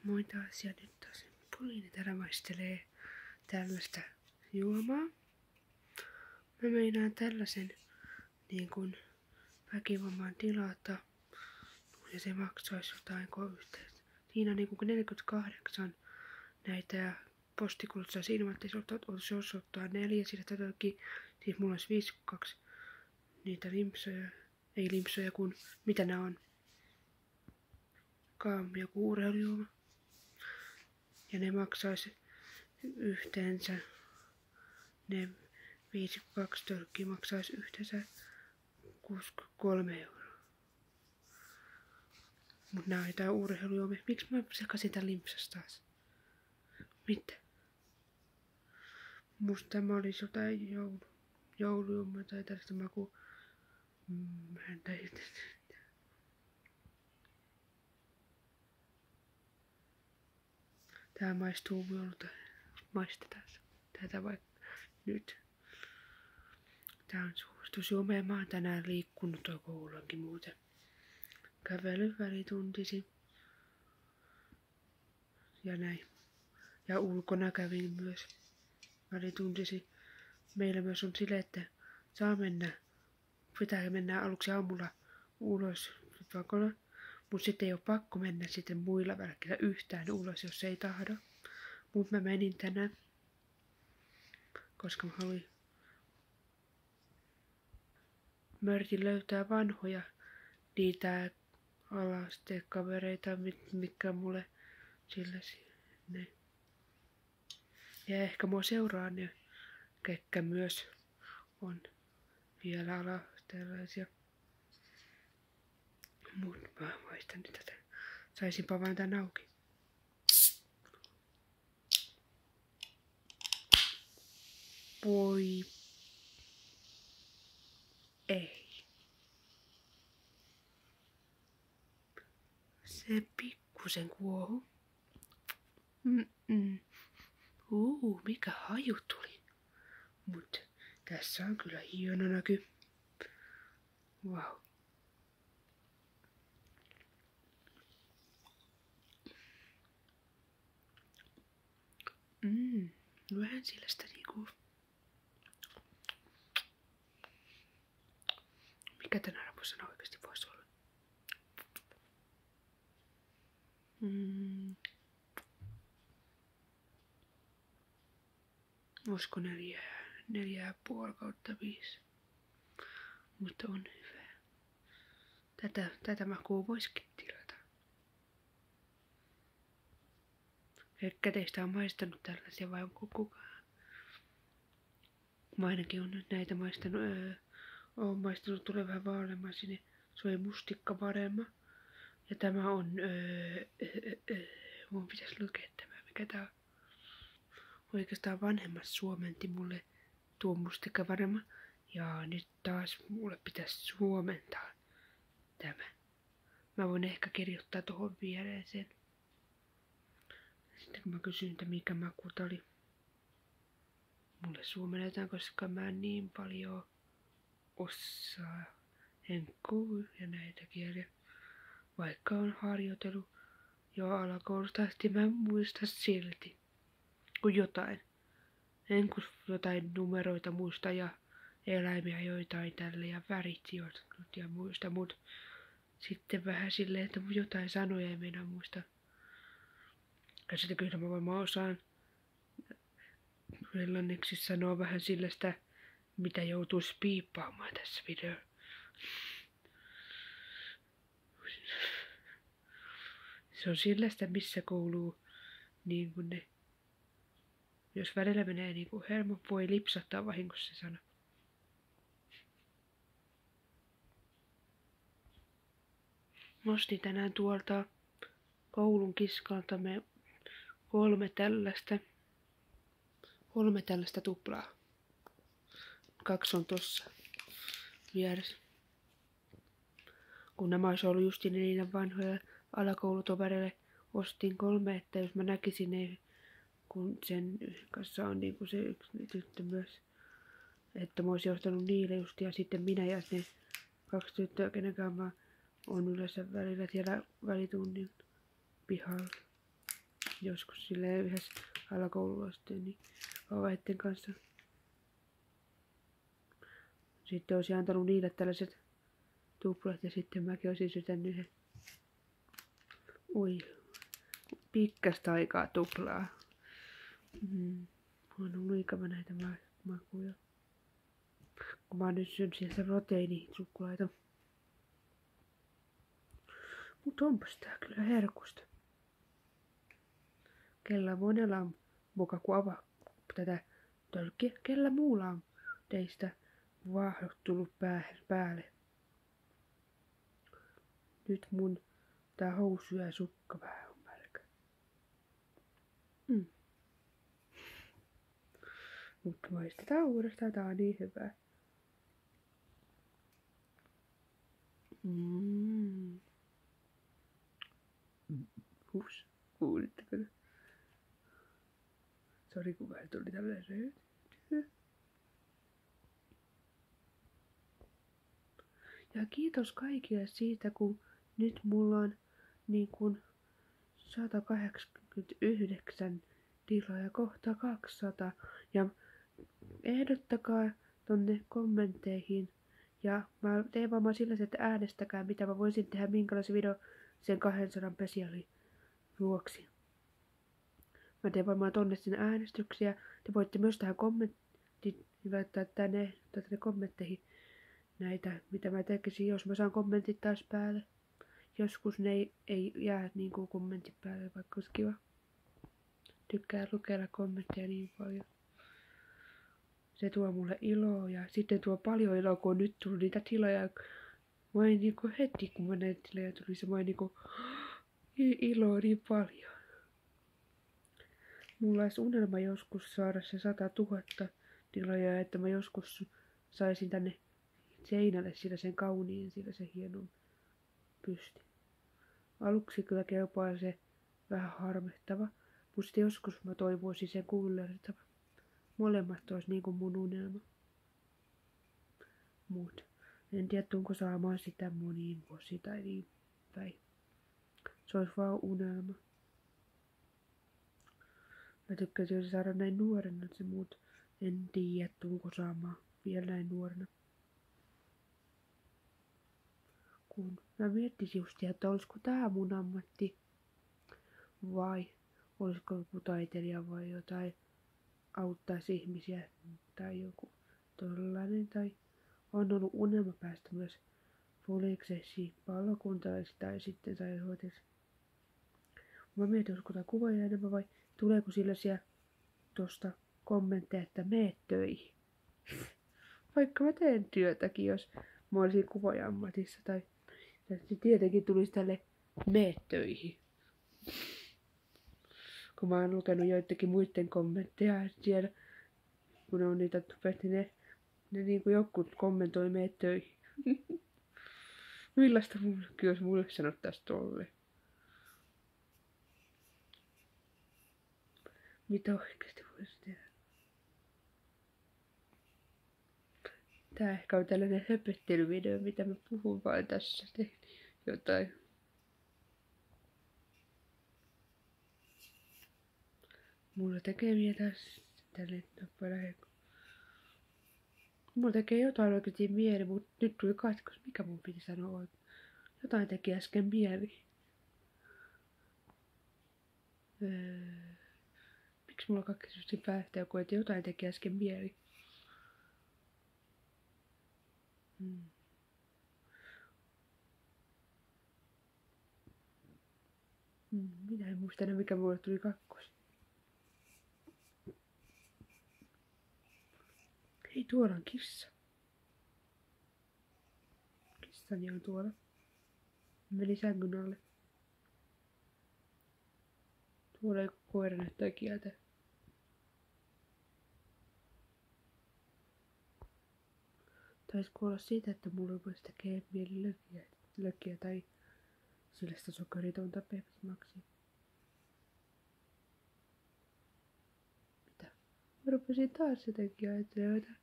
Moi taas ja nyt taas Poliini täällä maistelee tällaista juomaa. Mä meinaan tällaisen niin kun väkivamman tilata ja se maksaisi jotain yhteensä. Siinä on niin kuin 48 näitä ja postikulussa siinä ilmoittaisi osoittaa 4 siitä tätäkin. Siis mulla olisi 52 niitä limpsoja. Ei limpsoja kun mitä nää on. Joku urheilujuoma. Ja ne maksaisi yhteensä, ne 52 tölkkiä maksaisi yhteensä 63 €. Mut nää on jotain urheilujuomia. Miksi mä sekasin tän limpsasta taas? Mitä? Musta tämä olisi jotain joulujuomia tai tällaista maku. Mä en tiedä. Tää maistuu minulta. Maistetaan tätä vaikka nyt. Tää on suositusjuoma ja mä oon tänään liikkunut tuolla koulullakin muuten. Kävely välituntisi. Ja näin. Ja ulkona kävin myös välituntisi. Meillä myös on sille, että saa mennä. Pitää mennä aluksi aamulla ulos pakolla. Mut sitten ei oo pakko mennä sitten muilla välkillä yhtään ulos, jos ei tahdo. Mut mä menin tänään, koska mä haluin Mörtin löytää vanhoja niitä alastekavereita, mitkä mulle sillä ne. Ja ehkä mua seuraa ne, ketkä myös on vielä alasteelaisia. Mut mä maistan nyt tätä. Saisinpa vaan tän auki. Voi. Ei. Se pikkusen kuohu. Mikä haju tuli. Mut tässä on kyllä hieno näky. Wow. Vähän sellaista niinku. Mikä tän arvosana oikeesti voisi olla? Olisiko 4,5/5. Mutta on hyvä. Tätä makuu voisikin tilata. Ketkä teistä on maistanut tällaisia vai onko kukaan? Mä ainakin on nyt näitä maistanut. Oon maistanut, tulee vähän vaaleamman sinne. Se oli mustikka paremma. Ja tämä on mun pitäisi lukea tämä, mikä tää on. Oikeastaan vanhemmas suomenti mulle tuo mustikka paremma. Ja nyt taas mulle pitäisi suomentaa tämä. Mä voin ehkä kirjoittaa tuohon viereen sen. Sitten kun mä kysyn, että mikä maku tää oli. Mulle suomennetaan, koska mä en niin paljon osaa henkkuu ja näitä kieliä. Vaikka on harjoitellut jo alakoulusta asti, mä en muista silti. Kun jotain. En kun jotain numeroita muista ja eläimiä joitain tälle ja värit ja muista, mut sitten vähän silleen, että jotain sanoja ei meinaa muista. Ja sitten kyllä mä varmaan osaan englanniksi sanoa vähän sillestä, mitä joutuisi piippaamaan tässä videossa. Se on sillestä, missä kuuluu niin kuin ne. Jos välillä menee niin kuin hermo, voi lipsahtaa vahingossa se sana. Mä ostin tänään tuolta koulun kiskalta me 3 tällaista tuplaa. 2 on tossa vieressä. Kun nämä olisi ollut justiin niiden vanhoja alakoulutovereille, ostin 3, että jos mä näkisin ne, kun sen kanssa on niinku se yksi tyttö myös, että mä olisin ostanut niille just ja sitten minä ja ne 2 tyttöä, kenenkään mä on yleensä välillä siellä välitunnin pihalla. joskus silleen yhdessä alakoululla sitten niin vauvaitten kanssa. Sitten olisin antanut niille tällaiset tuplat ja sitten mäkin olisin sytänyt yhden. Ui, pikkasta aikaa tuplaa. On ollut ikävä näitä makuja. Kun mä oon nyt syön sieltä proteiinisuklaita. Mut onpas tää kyllä herkusta. Kellä monella on muka kun avaa tätä tölkkiä. Kellä muulla on teistä vaahdot tullut päälle. Nyt mun tää housu ja sukka vähän on märkä. Mutta maistetaan uudestaan, tää on niin hyvää. Kuulitteko? Sori kun vähän tuli tällainen röyty. Ja kiitos kaikille siitä, kun nyt mulla on niin kuin 189 tilaa kohta 200. Ja ehdottakaa tonne kommentteihin. Ja mä teen varmaan sillä, että äänestäkää mitä mä voisin tehdä, minkälaisen video sen 200 spesiaalin vuoksi. Mä teen varmaan tonne sinne äänestyksiä. Te voitte myös tähän laittaa tänne kommentteihin näitä, mitä mä tekisin, jos mä saan kommentit taas päälle. Joskus ne ei jää niin kuin kommentit päälle, vaikka olisi kiva. Tykkää lukea kommentteja niin paljon. Se tuo mulle iloa ja sitten tuo paljon iloa, kun on nyt tullut niitä tiloja. Mä en niinku heti, kun mä näin tiloja tuli se, mä en niinku iloa niin paljon. Mulla olisi unelma joskus saada se 100 000 tiloja, että mä joskus saisin tänne seinälle sillä sen kauniin, sillä se hienon pysti. Aluksi kyllä kelpaa se vähän harmittava, mutta joskus mä toivoisin sen kullertava. Molemmat olisi niin kuin mun unelma. Mut en tiedä, tuunko saamaan sitä moniin vuosiin tai niin päin. Se olisi vaan unelma. Mä tykkäsin saada näin nuorena se, mut en tiedä, tuunko saamaan vielä näin nuorena. Kun mä miettisin just, että olisiko tää mun ammatti vai olisiko joku taiteilija vai jotain auttaisi ihmisiä tai joku tollainen. Tai on ollut unelma päästä myös poliiseksi palokuntalaisiksi tai sitten sairaanhoitajaksi. Mä mietin, olisiko tää kuvaaja enemmän vai tuleeko sellaisia tosta kommentteja, että meet töihin. Vaikka mä teen työtäkin, jos mä olisin kuvaaja ammatissa tai tietenkin tulisi tälle meet töihin. Kun mä oon lukenut joitakin muiden kommentteja siellä, kun ne on niitä tupetti, ne niinku jotkut kommentoi meet töihin. Millaista mullekin, jos mulle sanottais tolle? Mitä oikeesti voisi tehdä? Tää ehkä on tällainen höpöttelyvideo, mitä mä puhun vaan tässä. Tein jotain. Mulla tekee mieltä tälle nappalehe. Mulla tekee jotain oikeesti mieli, mut nyt tuli katkos. Mikä mun piti sanoa oikein? Jotain teki äsken mieli. Miksi mulla on kaikki sellaisia päästä joku, että jotain teki äsken mieli? Minä en muista enää, mikä mulle tuli kakkos. Hei, tuolla on kissa. Kissani on tuolla. Meni sängyn alle. Tuolla ei koira näyttää kieltä. Taisiko olla siitä, että mulla rupesi tekee mieli lökiä tai sellaista sokeritonta Pepsi Maxia. Mitä? Mä rupesin taas jotenkin ajattelemaan,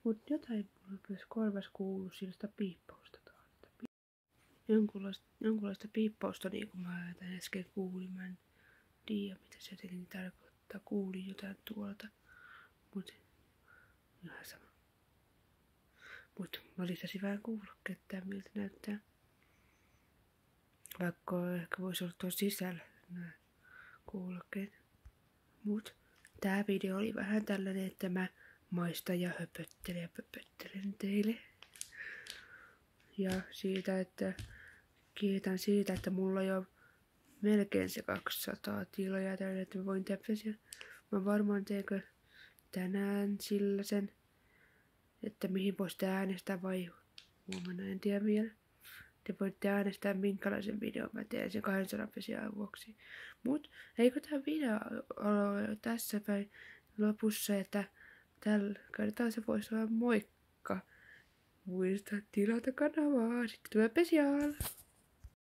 mutta jotain mulla rupesi korvas kuuluu sellaista piippausta taas. Jonkunlaista piippausta niin kuin mä äsken kuulin. Mä en tiedä mitä se jotenkin tarkoittaa. Kuulin jotain tuolta. Mut ihan sama. Mut mä lisäsin vähän kuulokkeet, miltä näyttää. Vaikka ehkä voisi olla tuossa sisällä nämä kuulokkeet. Mut tää video oli vähän tällainen, että mä maistan ja pöpöttelen teille. Ja siitä, että kiitän siitä, että mulla jo melkein se 200 tiloja tällä, että mä voin tehdä. Mä varmaan teenkö tänään sillä sen, että mihin voisitte äänestää vai huomenna, en tiedä vielä. Te voitte äänestää minkälaisen videon mä teen sen 200 pesiaan vuoksi. Mut eikö tää video ole tässä päin lopussa, että tällä kertaa se voisi olla moikka. Muista tilata kanavaa, sitten tulee pesiaan.